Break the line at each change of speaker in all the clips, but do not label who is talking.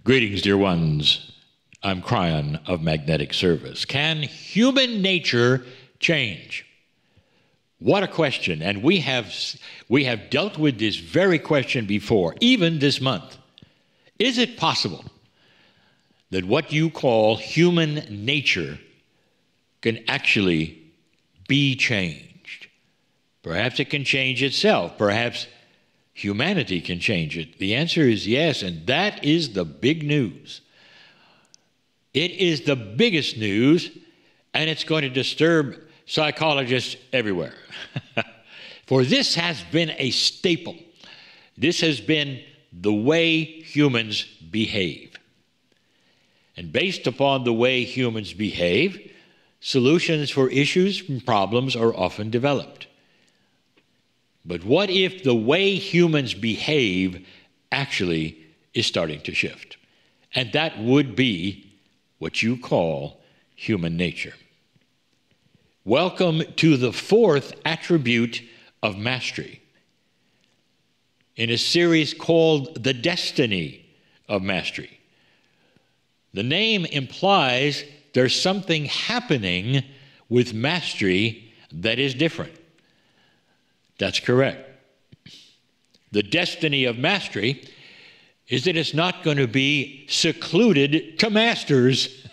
Greetings, dear ones. I'm Kryon of Magnetic Service. Can human nature change? What a question. And we have dealt with this very question before, even this month. Is it possible that what you call human nature can actually be changed? Perhaps it can change itself. Perhaps humanity can change it. The answer is yes, and that is the big news. It is the biggest news, and it's going to disturb psychologists everywhere. For this has been a staple. This has been the way humans behave. And based upon the way humans behave, solutions for issues and problems are often developed. But what if the way humans behave actually is starting to shift? And that would be what you call human nature. Welcome to the fourth attribute of mastery in a series called The Destiny of Mastery. The name implies there's something happening with mastery that is different. That's correct. The destiny of mastery is that it's not going to be secluded to masters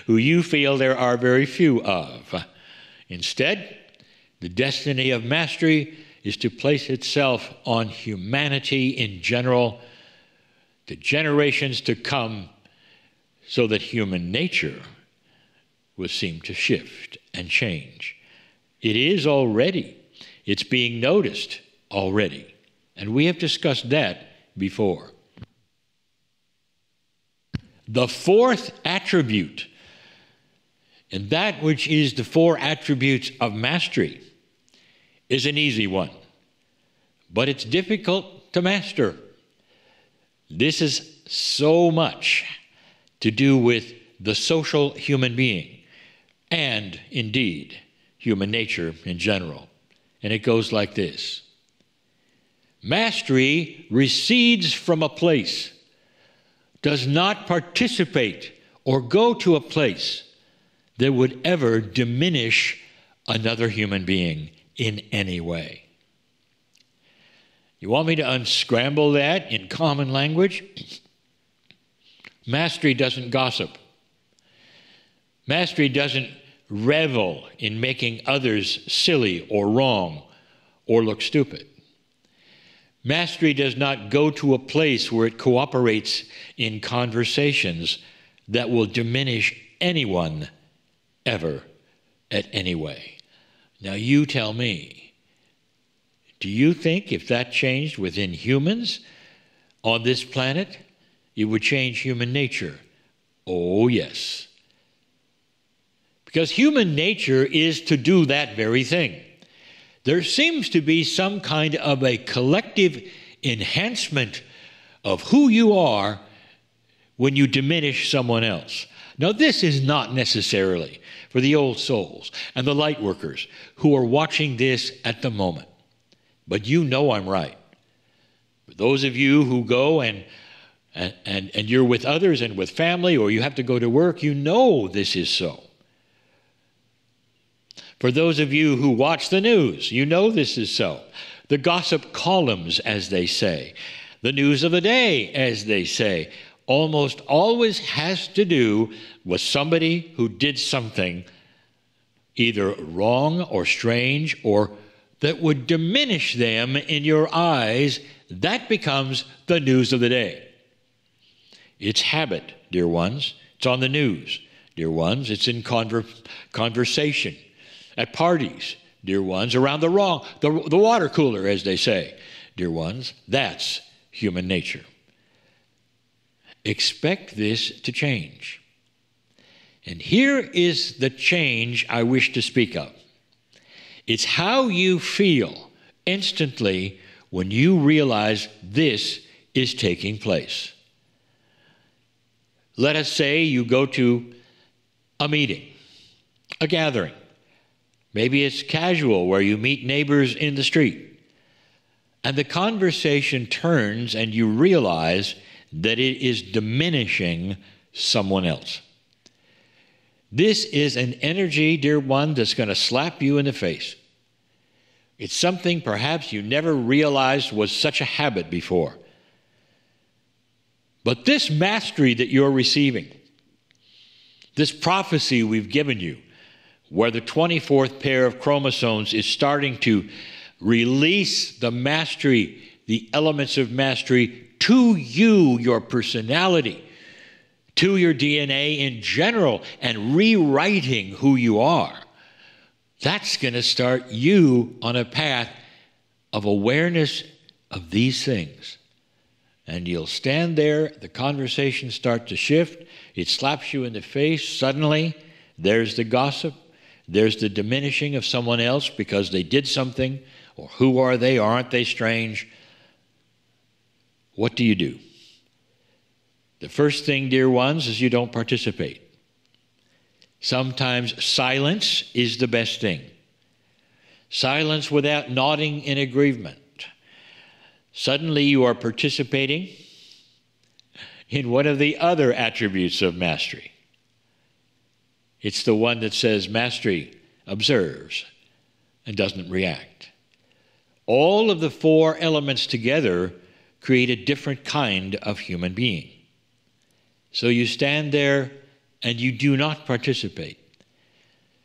who you feel there are very few of. Instead, the destiny of mastery is to place itself on humanity in general, the generations to come, so that human nature will seem to shift and change. It is already. It's being noticed already. And we have discussed that before. The fourth attribute, and that which is the four attributes of mastery, is an easy one. But it's difficult to master. This is so much to do with the social human being and, indeed, human nature in general. And it goes like this. Mastery recedes from a place, does not participate or go to a place that would ever diminish another human being in any way. You want me to unscramble that in common language? Mastery doesn't gossip. Mastery doesn't revel in making others silly or wrong or look stupid. Mastery does not go to a place where it cooperates in conversations that will diminish anyone ever at any way. Now you tell me, do you think if that changed within humans on this planet, it would change human nature? Oh, yes. Because human nature is to do that very thing. There seems to be some kind of a collective enhancement of who you are when you diminish someone else. Now, this is not necessarily for the old souls and the light workers who are watching this at the moment. But you know I'm right. For those of you who go and you're with others and with family, or you have to go to work, you know this is so. For those of you who watch the news, you know this is so. The gossip columns, as they say, the news of the day, as they say, almost always has to do with somebody who did something either wrong or strange or that would diminish them in your eyes. That becomes the news of the day. It's habit, dear ones. It's on the news, dear ones. It's in conversation. At parties, dear ones, around the water cooler, as they say, dear ones. That's human nature. Expect this to change. And here is the change I wish to speak of. It's how you feel instantly when you realize this is taking place. Let us say you go to a meeting, a gathering. Maybe it's casual where you meet neighbors in the street. And the conversation turns and you realize that it is diminishing someone else. This is an energy, dear one, that's going to slap you in the face. It's something perhaps you never realized was such a habit before. But this mastery that you're receiving, this prophecy we've given you, where the 24th pair of chromosomes is starting to release the mastery, the elements of mastery to you, your personality, to your DNA in general, and rewriting who you are. That's going to start you on a path of awareness of these things. And you'll stand there, the conversation starts to shift, it slaps you in the face, suddenly there's the gossip, there's the diminishing of someone else because they did something, or who are they, aren't they strange? What do? The first thing, dear ones, is you don't participate. Sometimes silence is the best thing. Silence without nodding in agreement. Suddenly you are participating in one of the other attributes of mastery. It's the one that says mastery observes and doesn't react. All of the four elements together create a different kind of human being. So you stand there and you do not participate.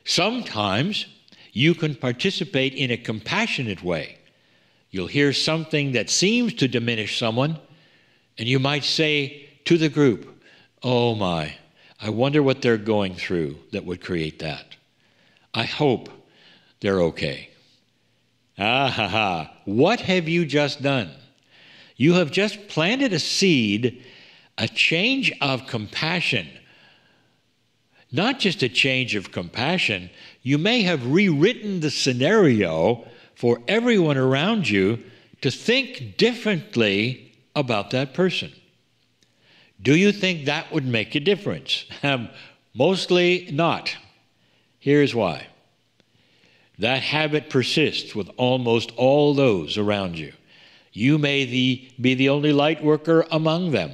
Sometimes you can participate in a compassionate way. You'll hear something that seems to diminish someone, and you might say to the group, "Oh my, I wonder what they're going through that would create that. I hope they're okay." Ah ha ha, what have you just done? You have just planted a seed, a change of compassion. Not just a change of compassion, you may have rewritten the scenario for everyone around you to think differently about that person. Do you think that would make a difference? Mostly not. Here's why. That habit persists with almost all those around you. You may be the only light worker among them.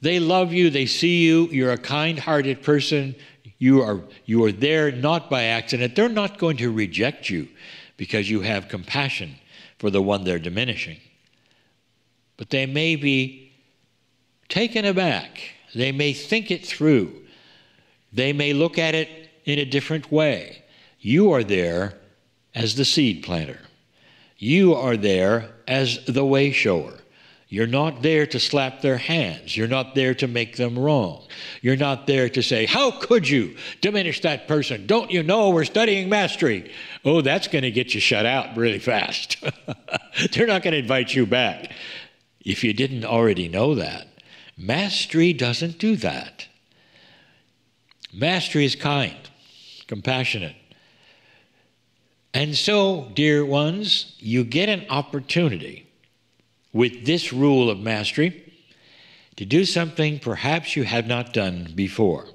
They love you, they see you, you're a kind-hearted person, you are there not by accident. They're not going to reject you because you have compassion for the one they're diminishing. But they may be taken aback. They may think it through. They may look at it in a different way. You are there as the seed planter. You are there as the way shower. You're not there to slap their hands. You're not there to make them wrong. You're not there to say, "How could you diminish that person? Don't you know we're studying mastery?" Oh, that's going to get you shut out really fast. They're not going to invite you back. If you didn't already know that, mastery doesn't do that. Mastery is kind, compassionate. And so, dear ones, you get an opportunity with this rule of mastery to do something perhaps you have not done before.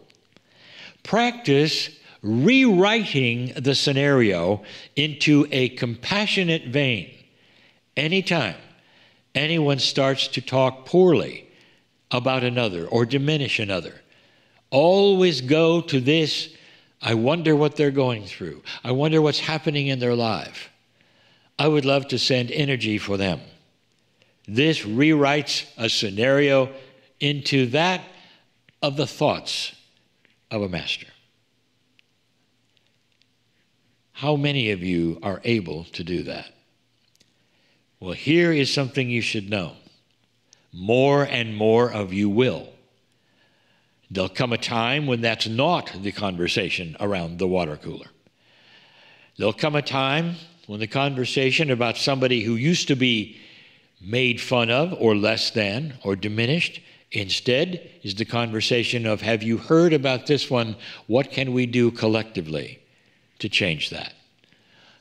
Practice rewriting the scenario into a compassionate vein. Anytime anyone starts to talk poorly about another or diminish another, always go to this, "I wonder what they're going through. I wonder what's happening in their life. I would love to send energy for them." This rewrites a scenario into that of the thoughts of a master. How many of you are able to do that? Well, here is something you should know. More and more of you will. There'll come a time when that's not the conversation around the water cooler. There'll come a time when the conversation about somebody who used to be made fun of or less than or diminished instead is the conversation of, "Have you heard about this one? What can we do collectively to change that?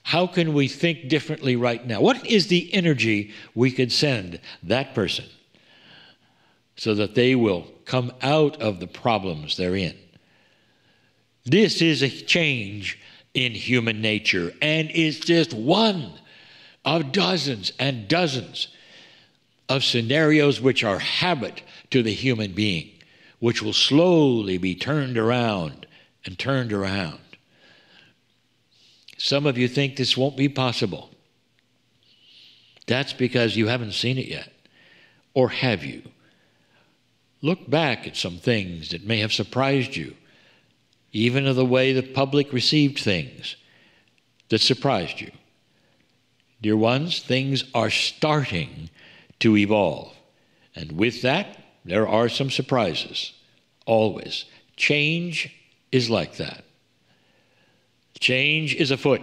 How can we think differently right now? What is the energy we could send that person so that they will come out of the problems they're in?" This is a change in human nature and is just one of dozens and dozens of scenarios which are habit to the human being, which will slowly be turned around and turned around. Some of you think this won't be possible. That's because you haven't seen it yet. Or have you? Look back at some things that may have surprised you, even of the way the public received things that surprised you. Dear ones, things are starting to evolve. And with that, there are some surprises. Always. Change is like that. Change is afoot.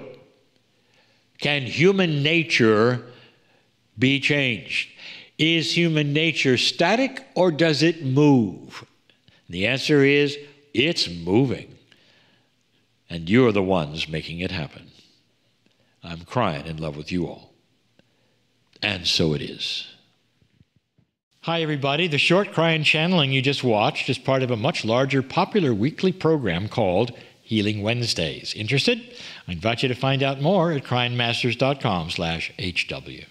Can human nature be changed? Is human nature static or does it move? The answer is, it's moving. And you're the ones making it happen. I'm Kryon, in love with you all. And so it is. Hi, everybody. The short Kryon channeling you just watched is part of a much larger, popular weekly program called Healing Wednesdays. Interested? I invite you to find out more at KryonMasters.com/HW.